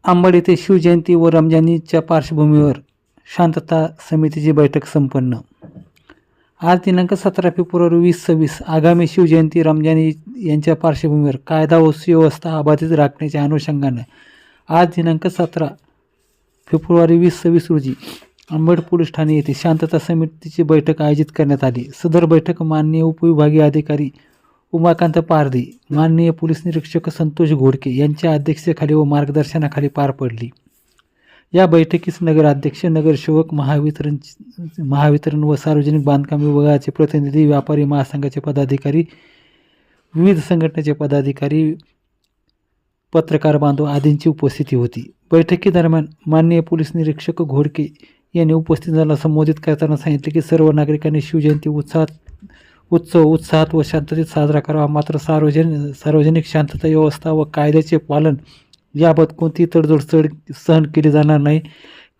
अंबड येथे शिवजयंती व रमजानच्या पार्श्वभूमीवर शांतता समितीची बैठक संपन्न. आज दिनांक 17 फेब्रुवारी 2026 आगामी शिवजयंती रमजान यांच्या पार्श्वभूमीवर कायदा व सुव्यवस्था अबाधित राखण्याच्या अनुषंगानं आज दिनांक 17 फेब्रुवारी 2026 रोजी अंबड पोलीस ठाणे येथे शांतता समितीची बैठक आयोजित करण्यात आली. सदर बैठक माननीय उपविभागीय अधिकारी उमाकांत पारधी, माननीय पोलीस निरीक्षक संतोष घोडके यांच्या अध्यक्षतेखाली व मार्गदर्शनाखाली पार पडली. या बैठकीस नगराध्यक्ष, नगरसेवक, महावितरण व सार्वजनिक बांधकाम विभागाचे प्रतिनिधी, व्यापारी महासंघाचे पदाधिकारी, विविध संघटनेचे पदाधिकारी, पत्रकार बांधव आदींची उपस्थिती होती. बैठकीदरम्यान माननीय पोलीस निरीक्षक घोडके यांनी उपस्थितांना संबोधित करताना सांगितले की सर्व नागरिकांनी शिवजयंती उत्साहात व शांततेत साजरा करावा. मात्र सार्वजनिक शांतता, व्यवस्था व कायद्याचे पालन याबाबत कोणतीही तडजोड सहन केली जाणार नाही.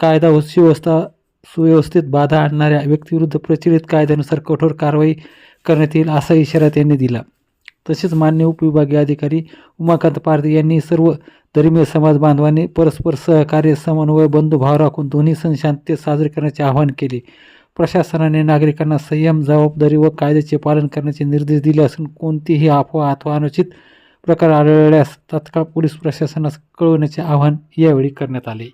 कायदा व सुव्यवस्थेत बाधा आणणाऱ्या व्यक्तीविरुद्ध प्रचलित कायद्यानुसार कठोर कारवाई करण्यात येईल असा इशारा त्यांनी दिला. तसेच माननीय उपविभागीय अधिकारी उमाकांत पारधी यांनी सर्व धर्मीय समाज बांधवांनी परस्पर सहकार्य, समन्वय, बंधुभाव राखून दोन्ही सण शांततेत साजरे करण्याचे आवाहन केले. प्रशासनाने नागरिकांना संयम, जबाबदारी व कायद्याचे पालन करण्याचे निर्देश दिले असून कोणतीही अफवा अथवा अनुचित प्रकार आढळल्यास तात्काळ पोलीस प्रशासनास कळवण्याचे आवाहन यावेळी करण्यात आले.